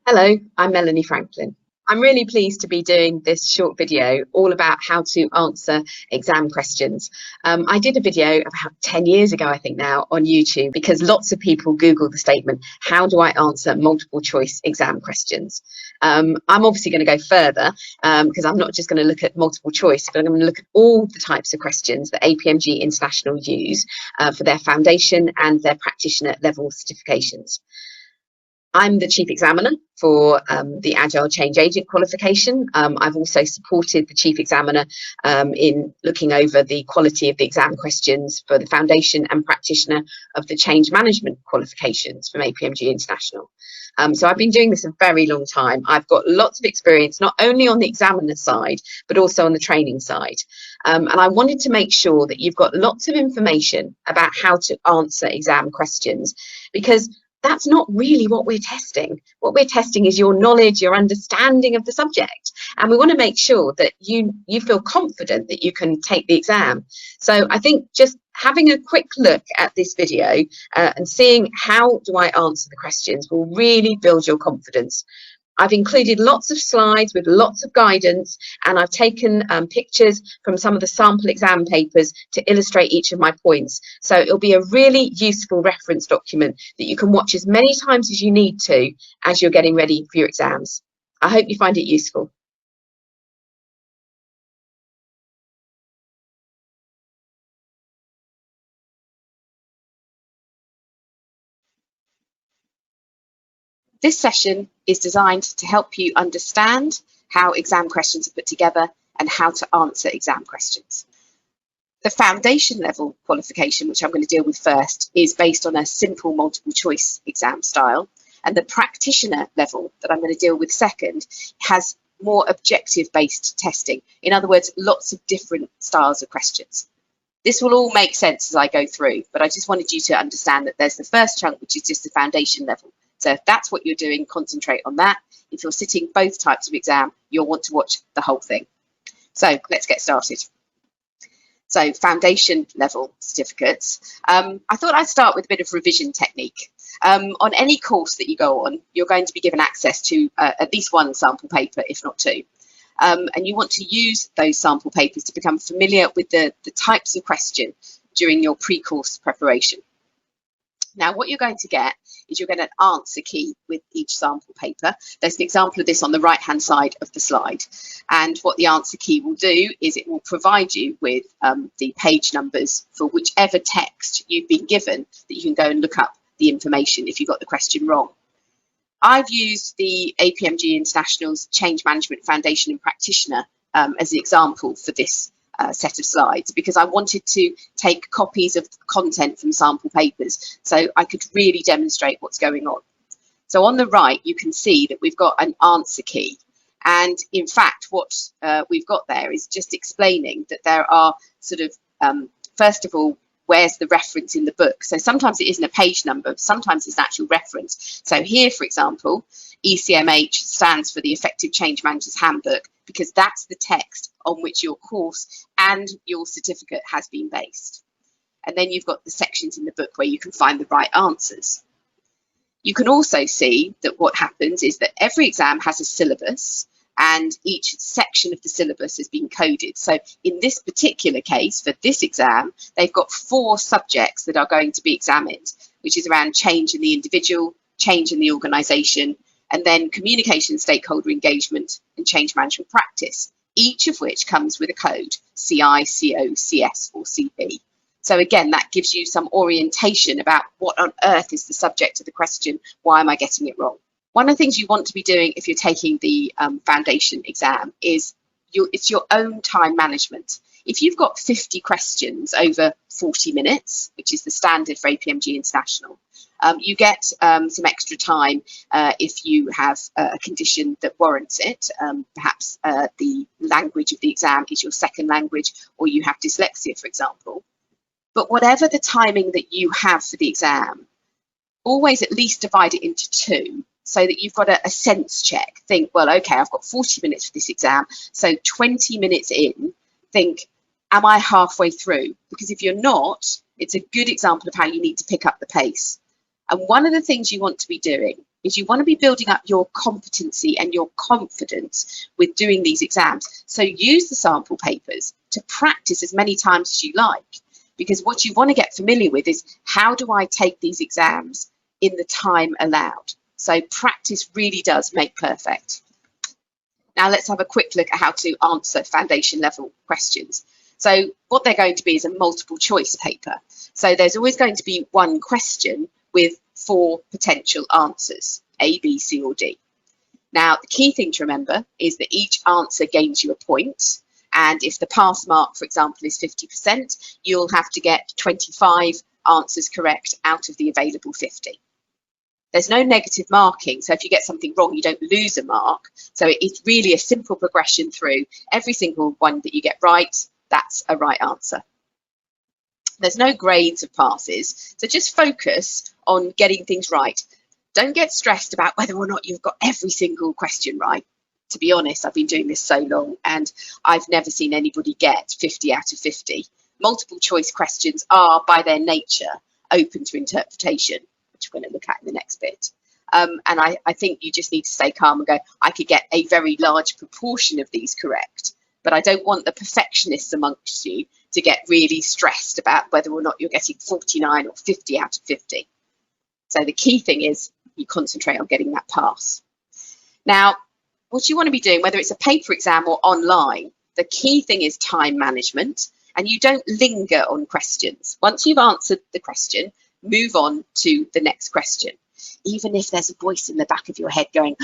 Hello, I'm Melanie Franklin. I'm really pleased to be doing this short video all about how to answer exam questions. I did a video about 10 years ago, I think now, on YouTube, because lots of people Google the statement, how do I answer multiple choice exam questions? I'm obviously going to go further because I'm not just going to look at multiple choice, but I'm going to look at all the types of questions that APMG International use for their foundation and their practitioner level certifications. I'm the Chief Examiner for the Agile Change Agent qualification. I've also supported the Chief Examiner in looking over the quality of the exam questions for the Foundation and Practitioner of the Change Management qualifications from APMG International. So I've been doing this a very long time. I've got lots of experience, not only on the examiner side, but also on the training side. And I wanted to make sure that you've got lots of information about how to answer exam questions, because that's not really what we're testing. What we're testing is your knowledge, your understanding of the subject. And we want to make sure that you feel confident that you can take the exam. So I think just having a quick look at this video and seeing how do I answer the questions will really build your confidence. I've included lots of slides with lots of guidance, and I've taken pictures from some of the sample exam papers to illustrate each of my points. So it'll be a really useful reference document that you can watch as many times as you need to as you're getting ready for your exams. I hope you find it useful. This session is designed to help you understand how exam questions are put together and how to answer exam questions. The foundation level qualification, which I'm going to deal with first, is based on a simple multiple choice exam style, and the practitioner level that I'm going to deal with second has more objective based testing. In other words, lots of different styles of questions. This will all make sense as I go through, but I just wanted you to understand that there's the first chunk, which is just the foundation level. So if that's what you're doing, concentrate on that. If you're sitting both types of exam, you'll want to watch the whole thing. So let's get started. So foundation level certificates. I thought I'd start with a bit of revision technique. On any course that you go on, you're going to be given access to at least one sample paper, if not two. And you want to use those sample papers to become familiar with the types of question during your pre-course preparation. Now, what you're going to get is you'll get an answer key with each sample paper. There's an example of this on the right-hand side of the slide. And what the answer key will do is it will provide you with the page numbers for whichever text you've been given that you can go and look up the information if you got the question wrong. I've used the APMG International's Change Management Foundation and Practitioner as an example for this set of slides, because I wanted to take copies of content from sample papers so I could really demonstrate what's going on. So on the right, you can see that we've got an answer key. And in fact, what we've got there is just explaining that there are sort of, first of all, where's the reference in the book? So sometimes it isn't a page number, sometimes it's an actual reference. So here, for example, ECMH stands for the Effective Change Manager's Handbook, because that's the text on which your course and your certificate has been based. And then you've got the sections in the book where you can find the right answers. You can also see that what happens is that every exam has a syllabus, and each section of the syllabus has been coded. So in this particular case, for this exam, they've got 4 subjects that are going to be examined, which is around change in the individual, change in the organisation, and then communication, stakeholder engagement, and change management practice, each of which comes with a code, CI, CO, CS, or CP. So again, that gives you some orientation about what on earth is the subject of the question, why am I getting it wrong? One of the things you want to be doing if you're taking the foundation exam is it's your own time management. If you've got 50 questions over 40 minutes, which is the standard for APMG International, you get some extra time if you have a condition that warrants it. Perhaps the language of the exam is your second language, or you have dyslexia, for example. But whatever the timing that you have for the exam, always at least divide it into 2. So that you've got a sense check. Think, well, okay, I've got 40 minutes for this exam. So 20 minutes in, think, am I halfway through? Because if you're not, it's a good example of how you need to pick up the pace. And one of the things you want to be doing is you want to be building up your competency and your confidence with doing these exams. So use the sample papers to practice as many times as you like, because what you want to get familiar with is, how do I take these exams in the time allowed? So practice really does make perfect. Now let's have a quick look at how to answer foundation level questions. So what they're going to be is a multiple choice paper. So there's always going to be one question with 4 potential answers, A, B, C, or D. Now, the key thing to remember is that each answer gains you a point. And if the pass mark, for example, is 50%, you'll have to get 25 answers correct out of the available 50. There's no negative marking, so if you get something wrong, you don't lose a mark. So it's really a simple progression through. Every single one that you get right, that's a right answer. There's no grades of passes, so just focus on getting things right. Don't get stressed about whether or not you've got every single question right. To be honest, I've been doing this so long and I've never seen anybody get 50 out of 50. Multiple choice questions are, by their nature, open to interpretation, which we're going to look at in the next bit. And I think you just need to stay calm and go, I could get a very large proportion of these correct, but I don't want the perfectionists amongst you to get really stressed about whether or not you're getting 49 or 50 out of 50. So the key thing is you concentrate on getting that pass. Now, what you want to be doing, whether it's a paper exam or online, the key thing is time management, and you don't linger on questions. Once you've answered the question, move on to the next question. Even if there's a voice in the back of your head going,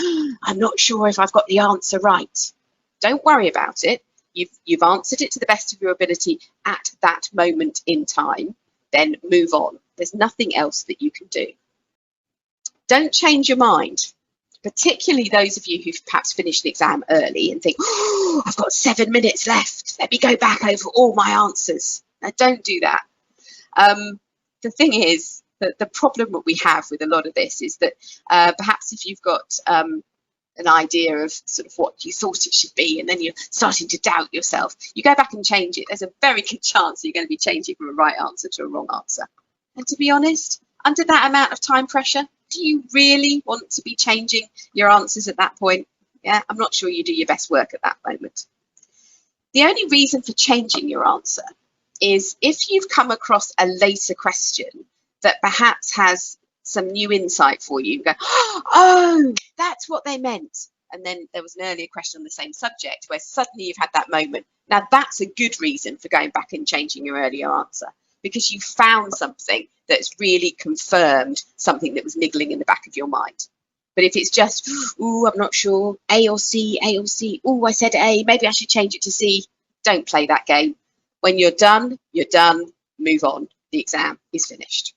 I'm not sure if I've got the answer right. Don't worry about it. You've answered it to the best of your ability at that moment in time, then move on. There's nothing else that you can do. Don't change your mind, particularly those of you who've perhaps finished the exam early and think, oh, I've got 7 minutes left. Let me go back over all my answers. Now, don't do that. The thing is that the problem that we have with a lot of this is that perhaps if you've got an idea of sort of what you thought it should be, and then you're starting to doubt yourself, you go back and change it. There's a very good chance you're going to be changing from a right answer to a wrong answer. And to be honest, under that amount of time pressure, do you really want to be changing your answers at that point? Yeah, I'm not sure you do your best work at that moment. The only reason for changing your answer is if you've come across a later question that perhaps has some new insight for you. You go, oh, that's what they meant. And then there was an earlier question on the same subject where suddenly you've had that moment. Now, that's a good reason for going back and changing your earlier answer, because you found something that's really confirmed something that was niggling in the back of your mind. But if it's just, oh, I'm not sure, A or C, oh, I said A, maybe I should change it to C, don't play that game. When you're done, move on. The exam is finished.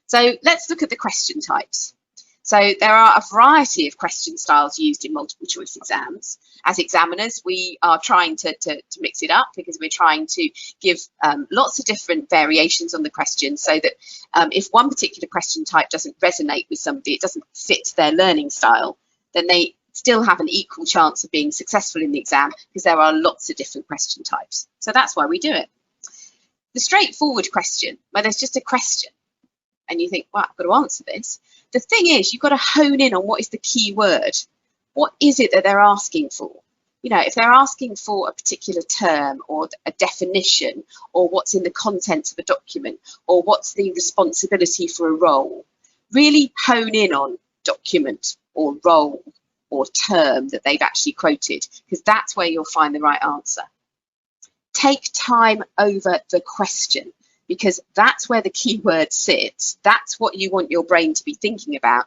So let's look at the question types. So there are a variety of question styles used in multiple choice exams. As examiners, we are trying to mix it up because we're trying to give lots of different variations on the question, so that if one particular question type doesn't resonate with somebody, it doesn't fit their learning style, then they still have an equal chance of being successful in the exam, because there are lots of different question types. So that's why we do it. The straightforward question, where there's just a question and you think, well, I've got to answer this. The thing is, you've got to hone in on what is the key word. What is it that they're asking for? You know, if they're asking for a particular term or a definition, or what's in the content of a document, or what's the responsibility for a role, really hone in on document or role or term that they've actually quoted, because that's where you'll find the right answer. Take time over the question, because that's where the keyword sits. That's what you want your brain to be thinking about.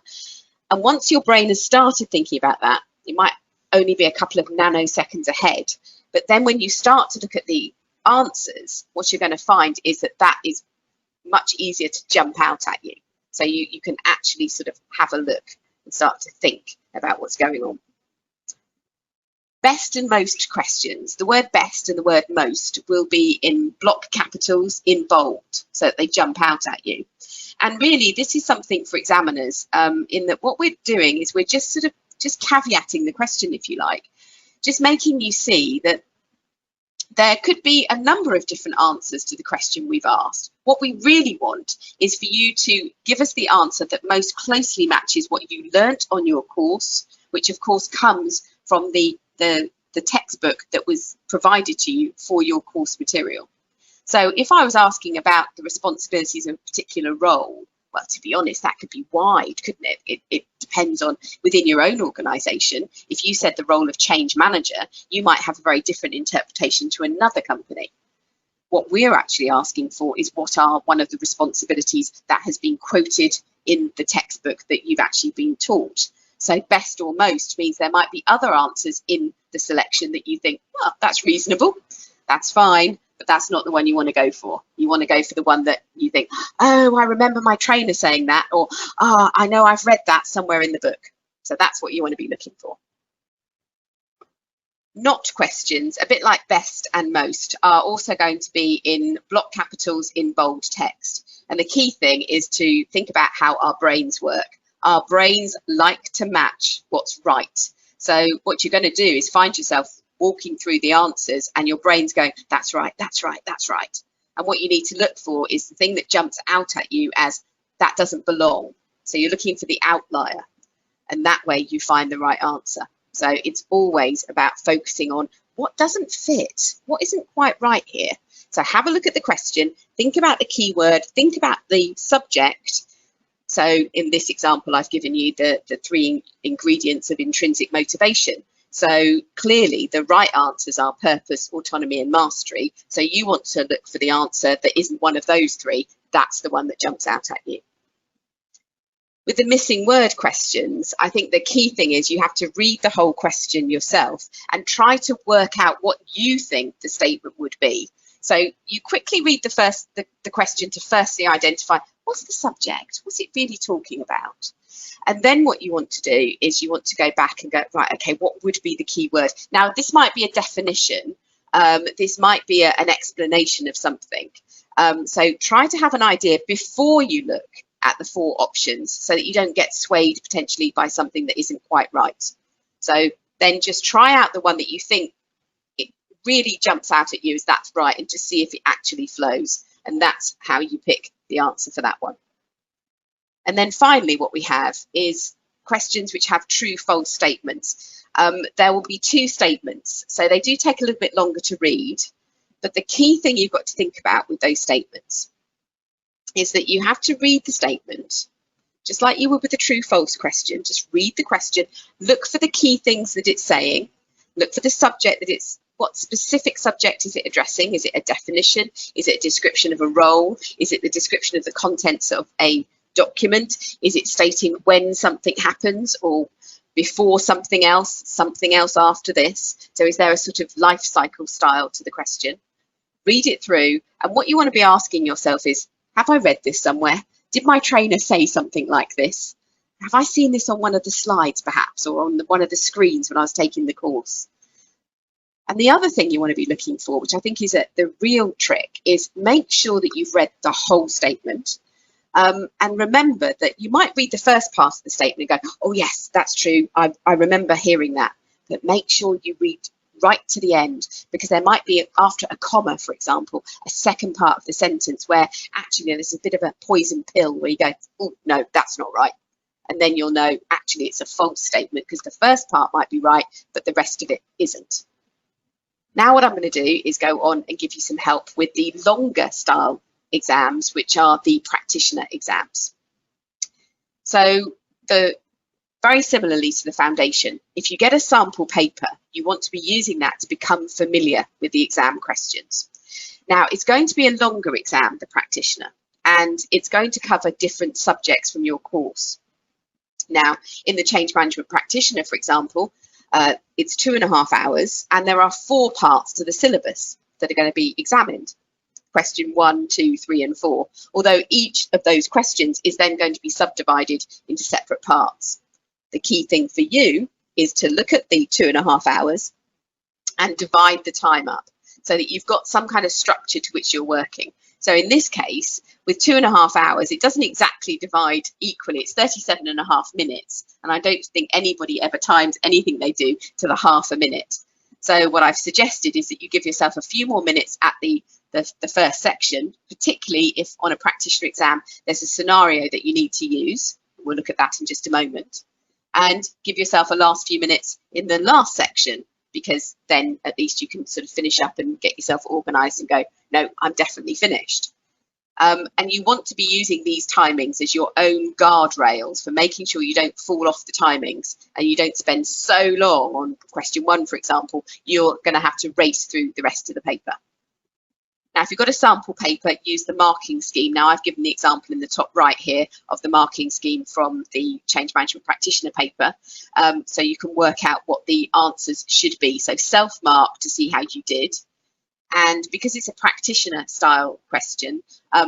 And once your brain has started thinking about that, it might only be a couple of nanoseconds ahead. But then when you start to look at the answers, what you're going to find is that that is much easier to jump out at you. So you can actually sort of have a look and start to think about what's going on. Best and most questions, the word best and the word most will be in block capitals in bold, so that they jump out at you. And really, this is something for examiners, in that what we're doing is we're just sort of just caveating the question, if you like, just making you see that There could be a number of different answers to the question we've asked. What we really want is for you to give us the answer that most closely matches what you learnt on your course, which of course comes from the textbook that was provided to you for your course material. So if I was asking about the responsibilities of a particular role, well, to be honest, that could be wide, couldn't it? It depends on within your own organisation. If you said the role of change manager, you might have a very different interpretation to another company. What we're actually asking for is what are one of the responsibilities that has been quoted in the textbook that you've actually been taught. So best or most means there might be other answers in the selection that you think, well, that's reasonable, that's fine, but that's not the one you want to go for. You want to go for the one that you think, oh, I remember my trainer saying that, or, oh, I know I've read that somewhere in the book. So that's what you want to be looking for. Not questions, a bit like best and most, are also going to be in block capitals in bold text. And the key thing is to think about how our brains work. Our brains like to match what's right. So what you're going to do is find yourself walking through the answers and your brain's going, that's right, that's right, that's right. And what you need to look for is the thing that jumps out at you as that doesn't belong. So you're looking for the outlier, and that way you find the right answer. So it's always about focusing on what doesn't fit, what isn't quite right here. So have a look at the question, think about the keyword, think about the subject. So in this example, I've given you the 3 ingredients of intrinsic motivation. So clearly the right answers are purpose, autonomy and mastery. So you want to look for the answer that isn't one of those 3. That's the one that jumps out at you. With the missing word questions, I think the key thing is you have to read the whole question yourself and try to work out what you think the statement would be. So you quickly read the question to firstly identify what's the subject, what's it really talking about? And then what you want to do is you want to go back and go, right, okay, what would be the key word? Now, this might be a definition. This might be an explanation of something. So try to have an idea before you look at the 4 options so that you don't get swayed potentially by something that isn't quite right. So then just try out the one that you think it really jumps out at you as that's right, and just see if it actually flows. And that's how you pick the answer for that one. And then finally, what we have is questions which have true, false statements. There will be 2 statements, so they do take a little bit longer to read. But the key thing you've got to think about with those statements is that you have to read the statement, just like you would with a true, false question. Just read the question, look for the key things that it's saying, look for the subject that it's, what specific subject is it addressing? Is it a definition? Is it a description of a role? Is it the description of the contents of a document? Is it stating when something happens or before something else after this? So is there a sort of life cycle style to the question? Read it through, and what you want to be asking yourself is, have I read this somewhere? Did my trainer say something like this? Have I seen this on one of the slides perhaps, or on one of the screens when I was taking the course? And the other thing you want to be looking for, which I think is the real trick, is make sure that you've read the whole statement. And remember that you might read the first part of the statement and go, oh yes, that's true, I remember hearing that. But make sure you read right to the end, because there might be, after a comma, for example, a second part of the sentence where actually there's a bit of a poison pill where you go, oh no, that's not right. And then you'll know actually it's a false statement because the first part might be right, but the rest of it isn't. Now what I'm going to do is go on and give you some help with the longer style exams, which are the practitioner exams. So very similarly to the foundation, if you get a sample paper, you want to be using that to become familiar with the exam questions. Now, it's going to be a longer exam, the practitioner, and it's going to cover different subjects from your course. Now, in the change management practitioner, for example, it's 2.5 hours, and there are 4 parts to the syllabus that are going to be examined. Question 1, 2, 3, and 4, although each of those questions is then going to be subdivided into separate parts. The key thing for you is to look at the 2.5 hours and divide the time up so that you've got some kind of structure to which you're working. So in this case, with 2.5 hours, it doesn't exactly divide equally. It's 37.5 minutes. And I don't think anybody ever times anything they do to the half a minute. So what I've suggested is that you give yourself a few more minutes at the first section, particularly if on a practitioner exam there's a scenario that you need to use. We'll look at that in just a moment. And give yourself a last few minutes in the last section, because then at least you can sort of finish up and get yourself organised and go, no, I'm definitely finished. And you want to be using these timings as your own guardrails for making sure you don't fall off the timings and you don't spend so long on question 1, for example, you're going to have to race through the rest of the paper. Now, if you've got a sample paper, use the marking scheme. Now, I've given the example in the top right here of the marking scheme from the Change Management Practitioner paper, so you can work out what the answers should be. So self-mark to see how you did. And because it's a practitioner style question,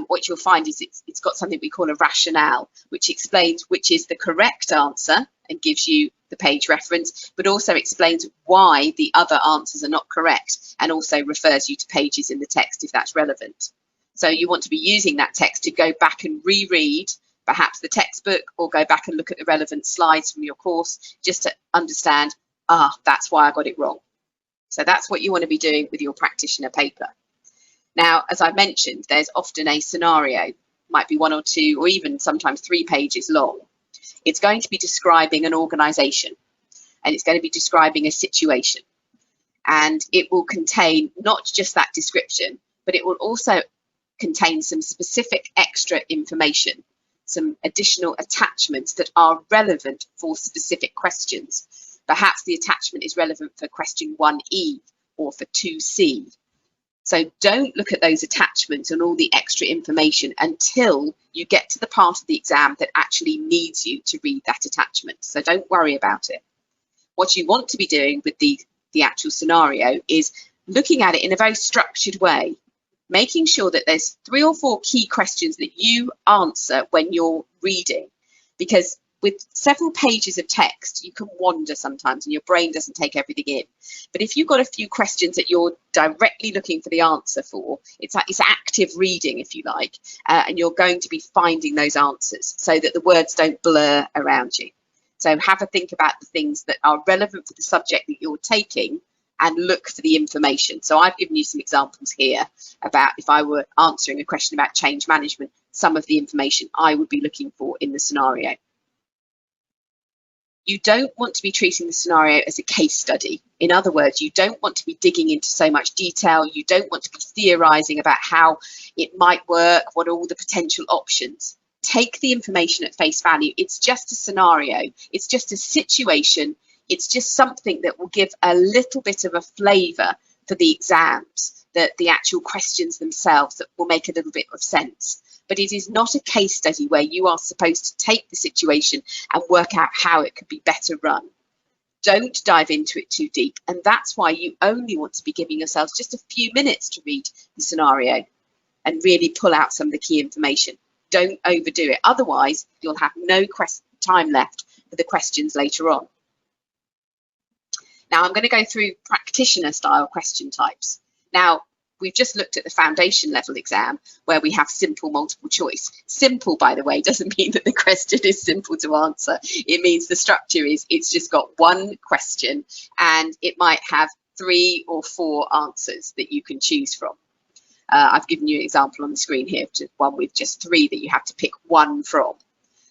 what you'll find is it's got something we call a rationale, which explains which is the correct answer and gives you the page reference, but also explains why the other answers are not correct, and also refers you to pages in the text if that's relevant. So you want to be using that text to go back and reread perhaps the textbook, or go back and look at the relevant slides from your course just to understand, that's why I got it wrong. So that's what you want to be doing with your practitioner paper. Now, as I mentioned, there's often a scenario, might be 1 or 2 or even sometimes 3 pages long. It's going to be describing an organisation, and it's going to be describing a situation. And it will contain not just that description, but it will also contain some specific extra information, some additional attachments that are relevant for specific questions. Perhaps the attachment is relevant for question 1E or for 2C. So don't look at those attachments and all the extra information until you get to the part of the exam that actually needs you to read that attachment. So don't worry about it. What you want to be doing with the actual scenario is looking at it in a very structured way, making sure that there's 3 or 4 key questions that you answer when you're reading, because with several pages of text, you can wander sometimes and your brain doesn't take everything in. But if you've got a few questions that you're directly looking for the answer for, it's active reading, if you like, and you're going to be finding those answers so that the words don't blur around you. So have a think about the things that are relevant for the subject that you're taking and look for the information. So I've given you some examples here about if I were answering a question about change management, some of the information I would be looking for in the scenario. You don't want to be treating the scenario as a case study. In other words, you don't want to be digging into so much detail. You don't want to be theorizing about how it might work, what are all the potential options. Take the information at face value. It's just a scenario. It's just a situation. It's just something that will give a little bit of a flavor for the exams, the actual questions themselves that will make a little bit of sense. But it is not a case study where you are supposed to take the situation and work out how it could be better run. Don't dive into it too deep. And that's why you only want to be giving yourselves just a few minutes to read the scenario and really pull out some of the key information. Don't overdo it. Otherwise, you'll have no time left for the questions later on. Now, I'm going to go through practitioner style question types. Now, we've just looked at the foundation level exam where we have simple multiple choice. Simple, by the way, doesn't mean that the question is simple to answer. It means the structure is it's just got one question and it might have 3 or 4 answers that you can choose from. I've given you an example on the screen here, one with just 3 that you have to pick one from.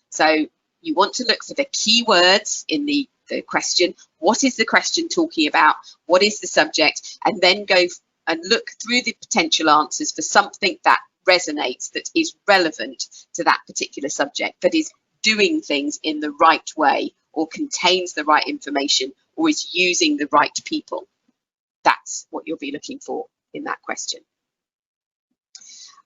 So you want to look for the key words in the question. What is the question talking about? What is the subject? And then go and look through the potential answers for something that resonates, that is relevant to that particular subject, that is doing things in the right way or contains the right information or is using the right people. That's what you'll be looking for in that question.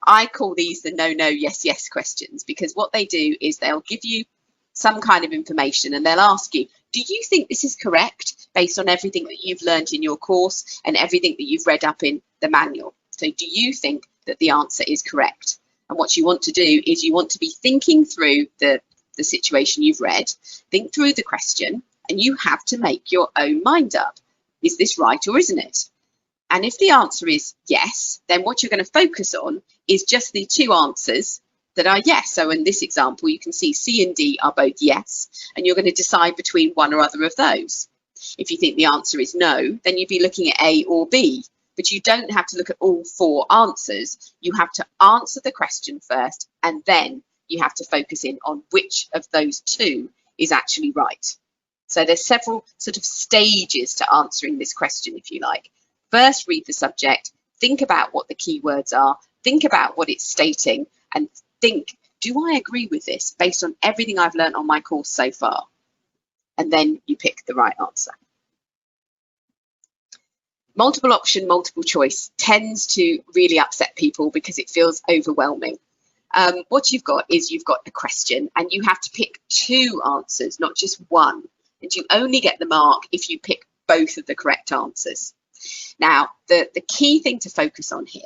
I call these the no, no, yes, yes questions, because what they do is they'll give you some kind of information and they'll ask you, do you think this is correct based on everything that you've learned in your course and everything that you've read up in the manual? So do you think that the answer is correct? And what you want to do is you want to be thinking through the situation you've read, think through the question, and you have to make your own mind up. Is this right or isn't it? And if the answer is yes, then what you're going to focus on is just the 2 answers that are yes. So in this example, you can see C and D are both yes, and you're going to decide between one or other of those. If you think the answer is no, then you'd be looking at A or B. But you don't have to look at all 4 answers. You have to answer the question first, and then you have to focus in on which of those 2 is actually right. So there's several sort of stages to answering this question, if you like. First, read the subject, think about what the keywords are, think about what it's stating, and think, do I agree with this based on everything I've learned on my course so far? And then you pick the right answer. Multiple option, multiple choice tends to really upset people because it feels overwhelming. What you've got is you've got a question and you have to pick 2 answers, not just one. And you only get the mark if you pick both of the correct answers. Now, the key thing to focus on here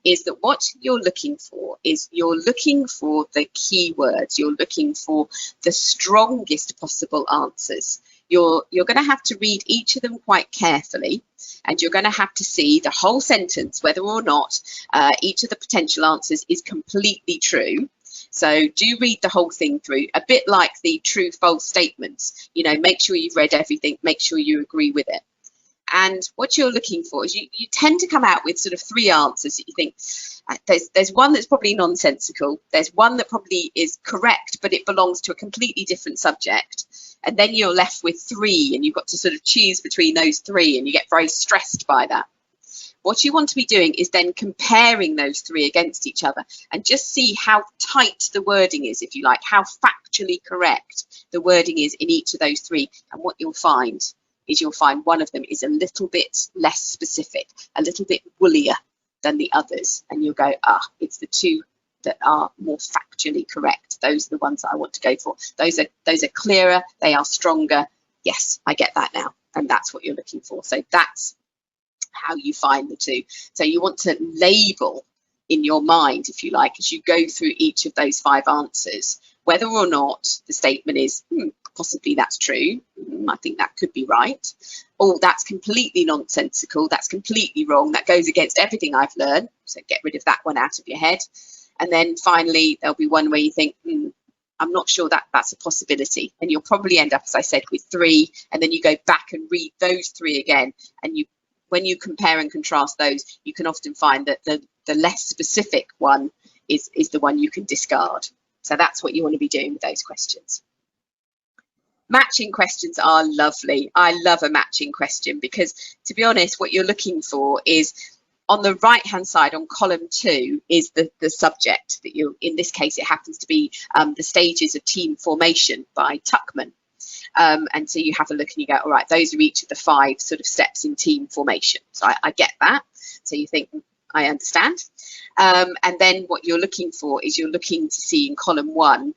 is that what you're looking for is you're looking for the keywords. You're looking for the strongest possible answers. You're going to have to read each of them quite carefully, and you're going to have to see the whole sentence, whether or not each of the potential answers is completely true. So do read the whole thing through, a bit like the true false statements. You know, make sure you've read everything, make sure you agree with it. And what you're looking for is you tend to come out with sort of 3 answers that you think, there's one that's probably nonsensical, there's one that probably is correct, but it belongs to a completely different subject. And then you're left with 3, and you've got to sort of choose between those 3, and you get very stressed by that. What you want to be doing is then comparing those 3 against each other and just see how tight the wording is, if you like, how factually correct the wording is in each of those 3. And what you'll find is you'll find one of them is a little bit less specific, a little bit woollier than the others. And you'll go, it's the 2 that are more factually correct. Those are the ones that I want to go for. Those are clearer, they are stronger. Yes, I get that now. And that's what you're looking for. So that's how you find the 2. So you want to label in your mind, if you like, as you go through each of those 5 answers, whether or not the statement is, possibly that's true, I think that could be right, or that's completely nonsensical, that's completely wrong, that goes against everything I've learned, so get rid of that one out of your head. And then finally, there'll be one where you think, I'm not sure that that's a possibility, and you'll probably end up, as I said, with 3, and then you go back and read those 3 again, and when you compare and contrast those, you can often find that the less specific one is the one you can discard. So that's what you want to be doing with those questions. Matching questions are lovely. I love a matching question because, to be honest, what you're looking for is on the right hand side on column 2 is the subject that you, in this case, it happens to be the stages of team formation by Tuckman. And so you have a look and you go, all right, those are each of the 5 sort of steps in team formation. So I get that. So you think, I understand. And then what you're looking for is you're looking to see in column 1,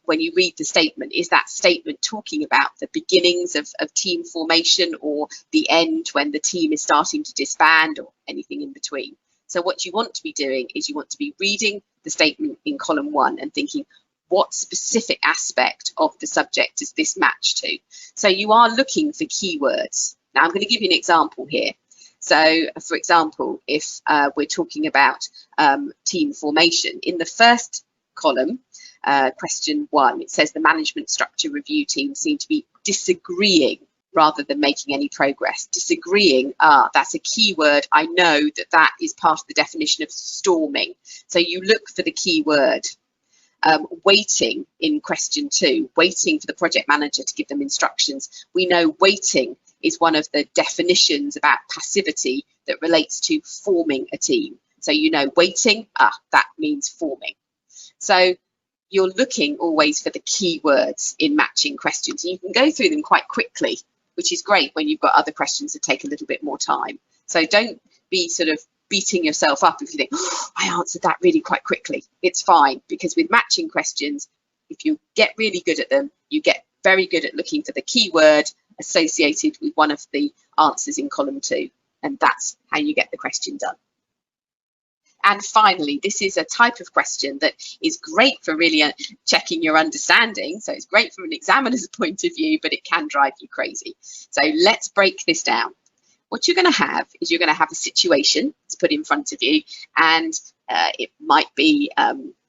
when you read the statement, is that statement talking about the beginnings of team formation or the end when the team is starting to disband or anything in between? So what you want to be doing is you want to be reading the statement in column 1 and thinking, what specific aspect of the subject does this match to? So you are looking for keywords. Now I'm going to give you an example here. So, for example, if we're talking about team formation, in the first column, question 1, it says the management structure review team seem to be disagreeing rather than making any progress. Disagreeing, that's a keyword. I know that is part of the definition of storming. So you look for the keyword. Waiting in question 2, waiting for the project manager to give them instructions. We know waiting is one of the definitions about passivity that relates to forming a team. So you know waiting, that means forming. So you're looking always for the keywords in matching questions. And you can go through them quite quickly, which is great when you've got other questions that take a little bit more time. So don't be sort of beating yourself up if you think, I answered that really quite quickly. It's fine, because with matching questions, if you get really good at them, you get very good at looking for the keyword associated with one of the answers in column 2, and that's how you get the question done. And finally, this is a type of question that is great for really checking your understanding. So it's great from an examiner's point of view, but it can drive you crazy. So let's break this down. What you're going to have is you're going to have a situation to put in front of you, and it might be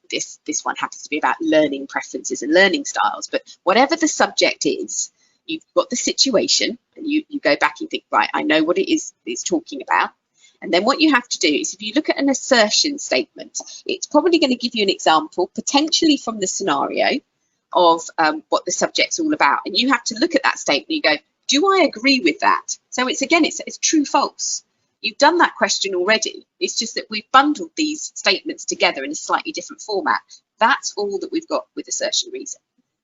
this one happens to be about learning preferences and learning styles, but whatever the subject is, you've got the situation, and you go back and think, right, I know what it is it's talking about. And then what you have to do is, if you look at an assertion statement, it's probably going to give you an example, potentially from the scenario, of what the subject's all about. And you have to look at that statement and you go, do I agree with that? So it's true, false. You've done that question already. It's just that we've bundled these statements together in a slightly different format. That's all that we've got with assertion reason.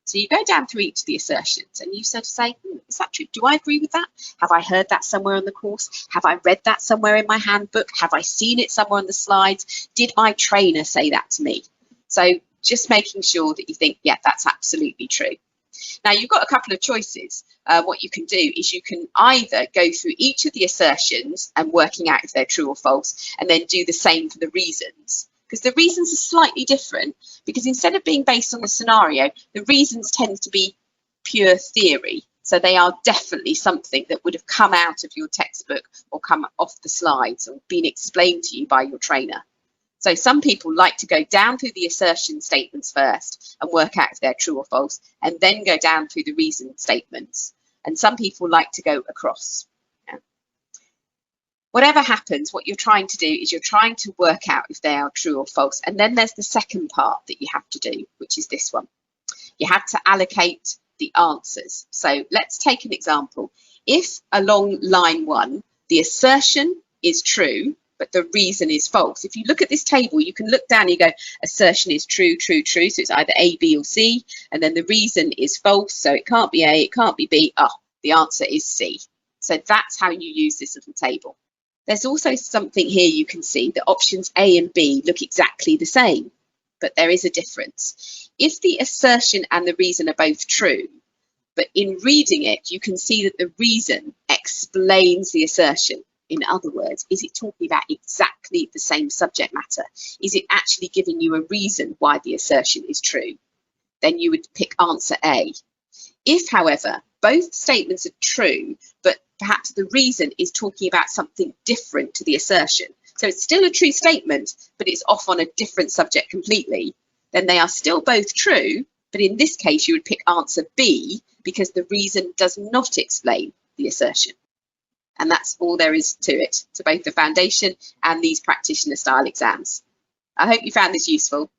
So you go down through each of the assertions and you sort of say, is that true? Do I agree with that? Have I heard that somewhere on the course? Have I read that somewhere in my handbook? Have I seen it somewhere on the slides? Did my trainer say that to me? So just making sure that you think, yeah, that's absolutely true. Now, you've got a couple of choices. What you can do is you can either go through each of the assertions and working out if they're true or false, and then do the same for the reasons. Because the reasons are slightly different, because instead of being based on the scenario, the reasons tend to be pure theory. So they are definitely something that would have come out of your textbook or come off the slides or been explained to you by your trainer. So some people like to go down through the assertion statements first and work out if they're true or false, and then go down through the reason statements. And some people like to go across. Yeah. Whatever happens, what you're trying to do is you're trying to work out if they are true or false. And then there's the second part that you have to do, which is this one. You have to allocate the answers. So let's take an example. If along line 1, the assertion is true, but the reason is false. If you look at this table, you can look down and you go, assertion is true, true, true. So it's either A, B, or C. And then the reason is false. So it can't be A, it can't be B. Oh, the answer is C. So that's how you use this little table. There's also something here you can see that options A and B look exactly the same, but there is a difference. If the assertion and the reason are both true, but in reading it, you can see that the reason explains the assertion. In other words, is it talking about exactly the same subject matter? Is it actually giving you a reason why the assertion is true? Then you would pick answer A. If, however, both statements are true, but perhaps the reason is talking about something different to the assertion, so it's still a true statement, but it's off on a different subject completely, then they are still both true, but in this case you would pick answer B because the reason does not explain the assertion. And that's all there is to it, to both the foundation and these practitioner style exams. I hope you found this useful.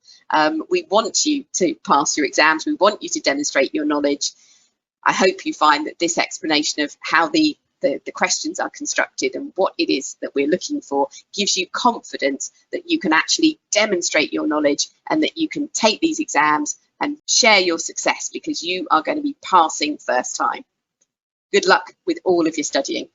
We want you to pass your exams. We want you to demonstrate your knowledge. I hope you find that this explanation of how the questions are constructed and what it is that we're looking for gives you confidence that you can actually demonstrate your knowledge and that you can take these exams and share your success, because you are going to be passing first time. Good luck with all of your studying.